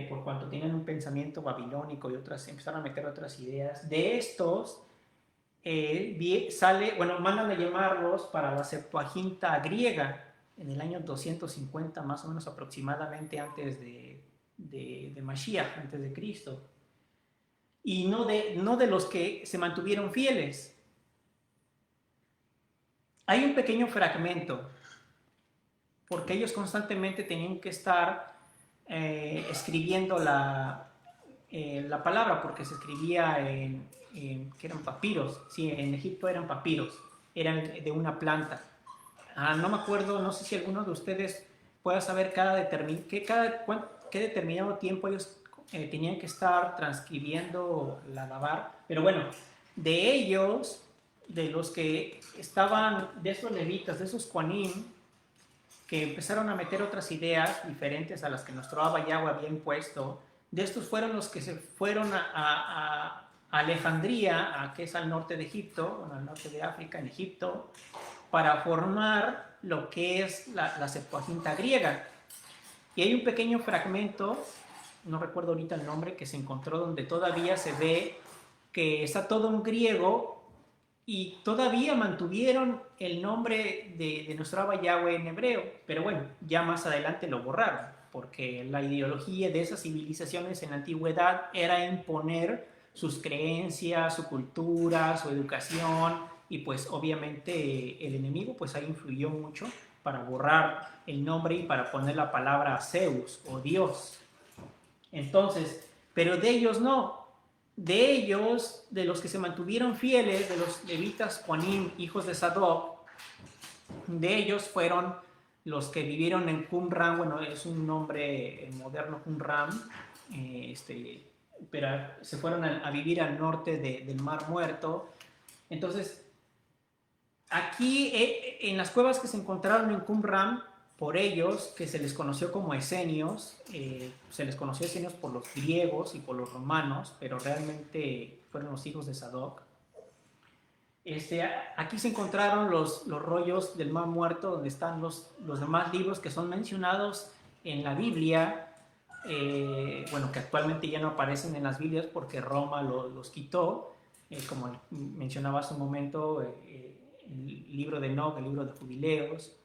por cuanto tienen un pensamiento babilónico y empezaron a meter otras ideas. De estos mandan a llamarlos para la Septuaginta griega en el año 250, más o menos aproximadamente antes de Mashiach, antes de Cristo. Y no de los que se mantuvieron fieles. Hay un pequeño fragmento, porque ellos constantemente tenían que estar escribiendo la palabra, porque se escribía que eran papiros. Sí, en Egipto eran papiros, eran de una planta. No me acuerdo, no sé si alguno de ustedes pueda saber qué determinado tiempo ellos tenían que estar transcribiendo la Dabar. Pero bueno, de ellos, de los que estaban, de esos levitas, de esos Kohanim, que empezaron a meter otras ideas diferentes a las que nuestro Abba Yahweh había impuesto, de estos fueron los que se fueron a Alejandría, que es al norte de Egipto, bueno, al norte de África, en Egipto, para formar lo que es la Septuaginta griega. Y hay un pequeño fragmento, no recuerdo ahorita el nombre, que se encontró donde todavía se ve que está todo en griego y todavía mantuvieron el nombre de nuestro Abba Yahweh en hebreo, pero bueno, ya más adelante lo borraron, porque la ideología de esas civilizaciones en la antigüedad era imponer sus creencias, su cultura, su educación, y pues obviamente el enemigo pues ahí influyó mucho para borrar el nombre y para poner la palabra Zeus o Dios. Entonces, pero de ellos no. De ellos, de los que se mantuvieron fieles, de los levitas Kohanim, hijos de Sadoc, de ellos fueron los que vivieron en Qumran. Bueno, es un nombre moderno, Qumran, pero se fueron a vivir al norte del Mar Muerto. Entonces, aquí en las cuevas que se encontraron en Qumran, por ellos, que se les conoció como esenios, se les conoció esenios por los griegos y por los romanos, pero realmente fueron los hijos de Sadoc. Aquí se encontraron los rollos del Mar Muerto, donde están los demás libros que son mencionados en la Biblia, bueno, que actualmente ya no aparecen en las Biblias porque Roma los quitó, como mencionaba hace un momento, el libro de Enoch, el libro de Jubileos,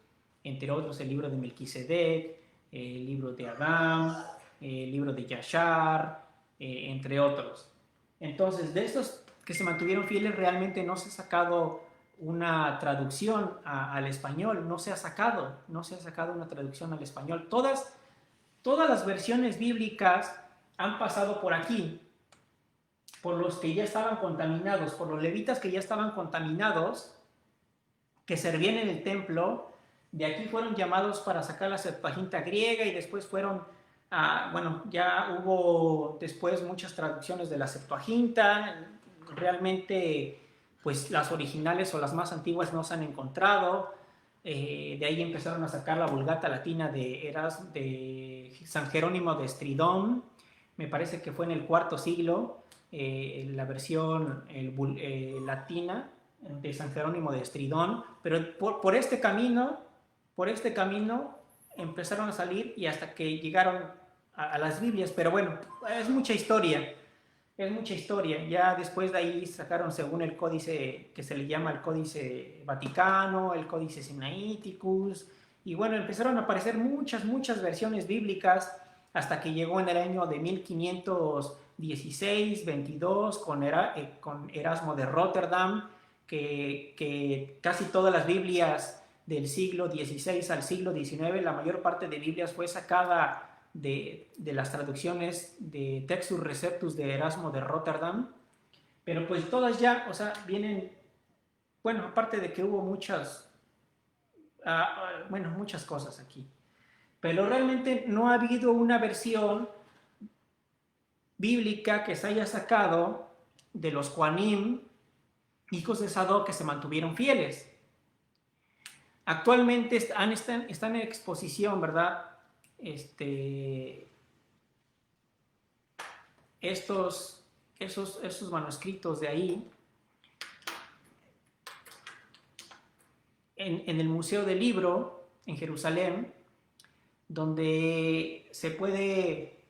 entre otros el libro de Melquisedec, el libro de Adán, el libro de Yashar, entre otros. Entonces, de estos que se mantuvieron fieles, realmente no se ha sacado una traducción al español, no se ha sacado una traducción al español. Todas las versiones bíblicas han pasado por aquí, por los que ya estaban contaminados, por los levitas que ya estaban contaminados, que servían en el templo. De aquí fueron llamados para sacar la Septuaginta griega y después fueron, ya hubo después muchas traducciones de la Septuaginta. Realmente, pues las originales o las más antiguas no se han encontrado. De ahí empezaron a sacar la Vulgata Latina de San Jerónimo de Estridón, me parece que fue en el cuarto siglo, la versión latina de San Jerónimo de Estridón, pero por este camino empezaron a salir y hasta que llegaron a las Biblias, pero bueno, es mucha historia. Es mucha historia. Ya después de ahí sacaron según el códice que se le llama el Códice Vaticano, el Códice Sinaiticus, y bueno, empezaron a aparecer muchas versiones bíblicas hasta que llegó en el año de 1516, 22, con Erasmo de Rotterdam, que casi todas las Biblias del siglo XVI al siglo XIX, la mayor parte de Biblias fue sacada de las traducciones de Textus Receptus de Erasmo de Rotterdam, pero pues todas ya, o sea, vienen, bueno, aparte de que hubo muchas cosas aquí, pero realmente no ha habido una versión bíblica que se haya sacado de los Juanim, hijos de Sadoc, que se mantuvieron fieles. Actualmente están en exposición, ¿verdad? Esos manuscritos de ahí en el Museo del Libro en Jerusalén, donde se puede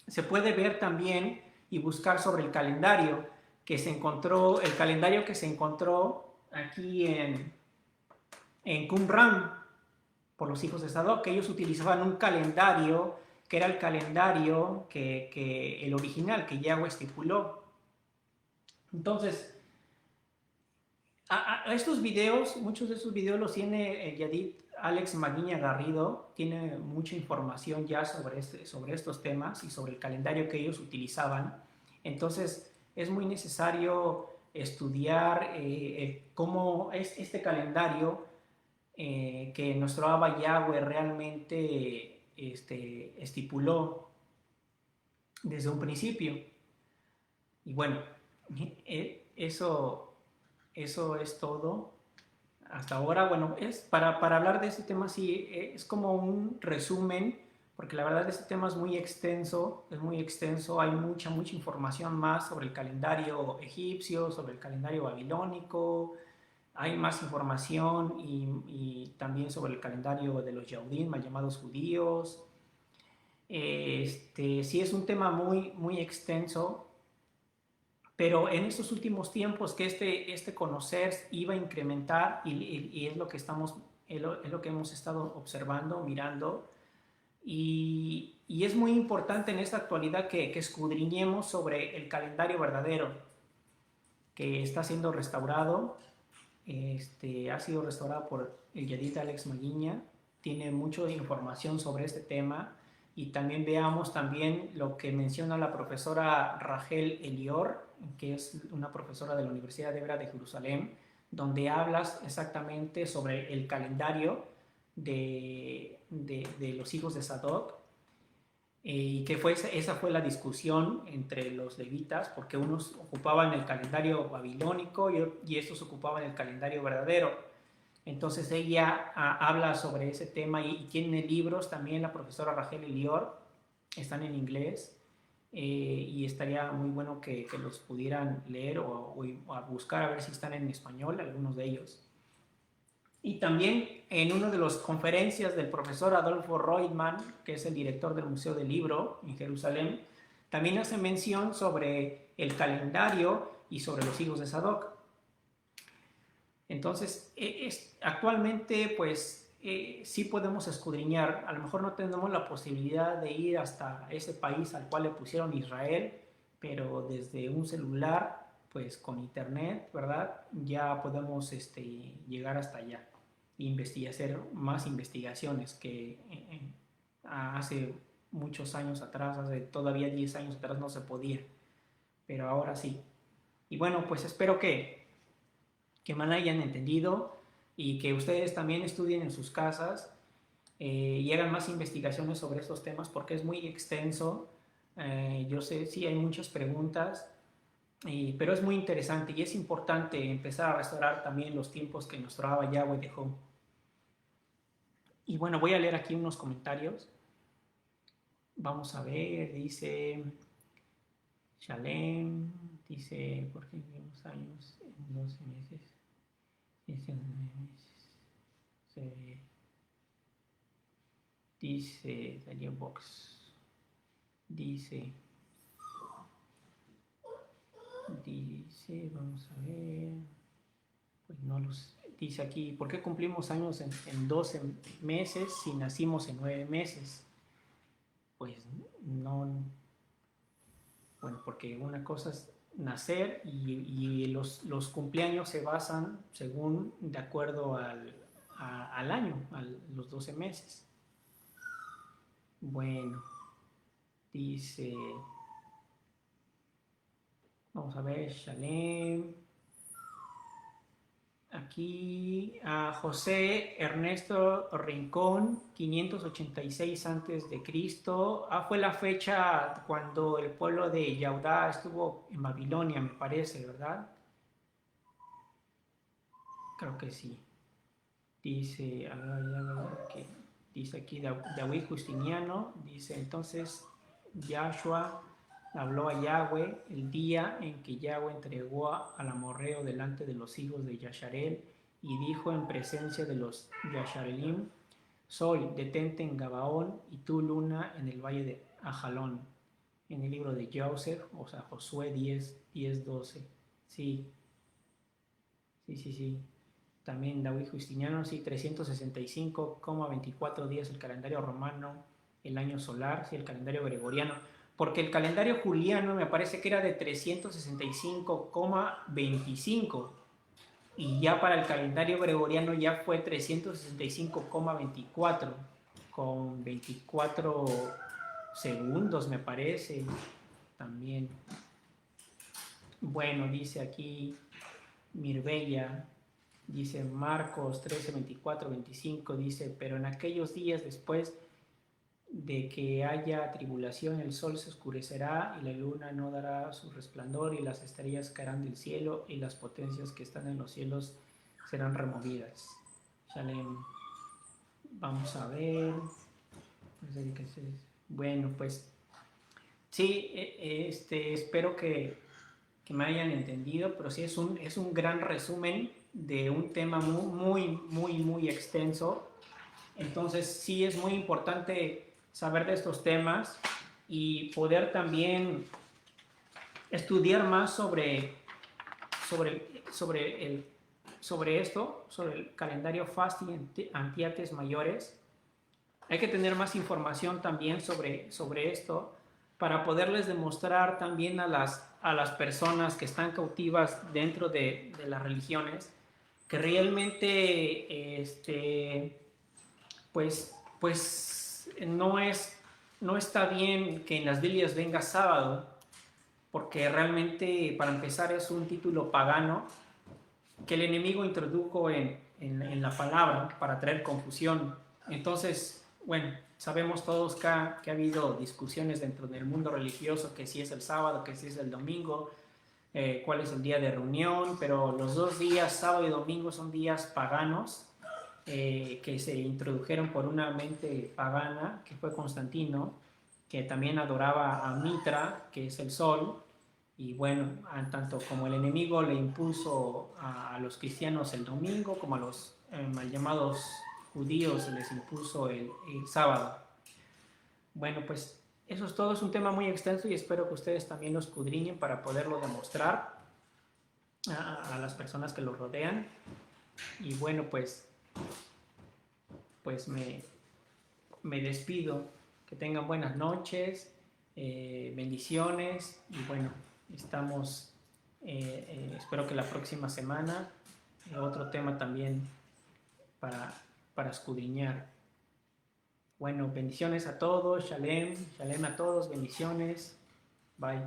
ver también y buscar sobre el calendario que se encontró aquí en Qumran por los hijos de Sadoc, que ellos utilizaban un calendario que era el calendario que el original que Yahweh estipuló. Entonces, a estos videos, muchos de esos videos los tiene Yadid Alex Maguiña Garrido, tiene mucha información ya sobre estos temas y sobre el calendario que ellos utilizaban. Entonces, es muy necesario estudiar cómo es este calendario que nuestro Abba Yahweh realmente estipuló desde un principio. Y bueno, eso es todo hasta ahora. Bueno, es para hablar de este tema, sí, es como un resumen, porque la verdad este tema es muy extenso, hay mucha información más sobre el calendario egipcio, sobre el calendario babilónico, hay más información y también sobre el calendario de los Yahudim, mal llamados judíos. Sí es un tema muy extenso, pero en estos últimos tiempos que este conocer iba a incrementar y es lo que hemos estado observando, mirando, y es muy importante en esta actualidad que escudriñemos sobre el calendario verdadero que está siendo restaurado. Ha sido restaurado por el Yadid Alex Maguiña, tiene mucha información sobre este tema, y también veamos también lo que menciona la profesora Rachel Elior, que es una profesora de la Universidad Hebrea de Jerusalén, donde hablas exactamente sobre el calendario de los hijos de Sadoc, y que esa fue la discusión entre los levitas, porque unos ocupaban el calendario babilónico y estos ocupaban el calendario verdadero. Entonces ella habla sobre ese tema y tiene libros también, la profesora Rachel Elior, están en inglés, y estaría muy bueno que los pudieran leer o a buscar a ver si están en español, algunos de ellos. Y también en una de las conferencias del profesor Adolfo Reutemann, que es el director del Museo del Libro en Jerusalén, también hace mención sobre el calendario y sobre los hijos de Sadoc. Entonces, actualmente, pues, sí podemos escudriñar. A lo mejor no tenemos la posibilidad de ir hasta ese país al cual le pusieron Israel, pero desde un celular, pues con internet, ¿verdad? Ya podemos llegar hasta allá y hacer más investigaciones que hace muchos años atrás, hace todavía 10 años atrás no se podía, pero ahora sí. Y bueno, pues espero que me hayan entendido y que ustedes también estudien en sus casas y hagan más investigaciones sobre estos temas porque es muy extenso. Yo sé, sí hay muchas preguntas, Pero es muy interesante y es importante empezar a restaurar también los tiempos que nuestro Abba Yahweh dejó. Y bueno, voy a leer aquí unos comentarios. Vamos a ver, dice Shalem, dice, ¿por qué vivimos años en 12 meses? Dice, 9 meses. Dice Daniel Box, dice, vamos a ver, pues no los, dice aquí, ¿por qué cumplimos años en 12 meses si nacimos en 9 meses? Pues no, bueno, porque una cosa es nacer y los cumpleaños se basan según, de acuerdo al año, a los 12 meses. Bueno, dice, vamos a ver, Shalem. Aquí a José Ernesto Rincón, 586 antes de Cristo. Fue la fecha cuando el pueblo de Yaudá estuvo en Babilonia, me parece, ¿verdad? Creo que sí. Dice, que dice aquí David Justiniano, dice entonces Yahshua habló a Yahweh el día en que Yahweh entregó al amorreo delante de los hijos de Yasharel y dijo en presencia de los Yasharelim, Sol, detente en Gabaón y tú luna en el valle de Ajalón, en el libro de Joseph, o sea, Josué 10:12. Sí, sí. También David Justiniano, sí, 365,24 días el calendario romano, el año solar, sí, el calendario gregoriano. Porque el calendario juliano me parece que era de 365,25 y ya para el calendario gregoriano ya fue 365,24 con 24 segundos me parece también. Bueno, dice aquí Mirbella, dice Marcos 13, 24, 25, dice, pero en aquellos días después de que haya tribulación, el sol se oscurecerá y la luna no dará su resplandor y las estrellas caerán del cielo y las potencias que están en los cielos serán removidas. Shalem. Vamos a ver. Bueno, pues sí, espero que me hayan entendido, pero sí es un gran resumen de un tema muy extenso. Entonces sí es muy importante saber de estos temas y poder también estudiar más sobre esto, sobre el calendario Fasti y Antiates mayores. Hay que tener más información también sobre esto para poderles demostrar también a las personas que están cautivas dentro de las religiones que realmente pues no está bien que en las Biblias venga sábado, porque realmente para empezar es un título pagano que el enemigo introdujo en la palabra para traer confusión. Entonces, bueno, sabemos todos que ha habido discusiones dentro del mundo religioso, que si es el sábado, que si es el domingo, cuál es el día de reunión, pero los dos días, sábado y domingo, son días paganos que se introdujeron por una mente pagana, que fue Constantino, que también adoraba a Mitra, que es el sol, y bueno, tanto como el enemigo le impuso a los cristianos el domingo, como a los mal llamados judíos les impuso el sábado. Bueno, pues eso es todo, es un tema muy extenso y espero que ustedes también lo escudriñen para poderlo demostrar a las personas que lo rodean. Y bueno, pues me despido. Que tengan buenas noches, bendiciones y bueno, estamos, espero que la próxima semana otro tema también para escudriñar. Bueno, bendiciones a todos, shalem a todos, bendiciones, bye.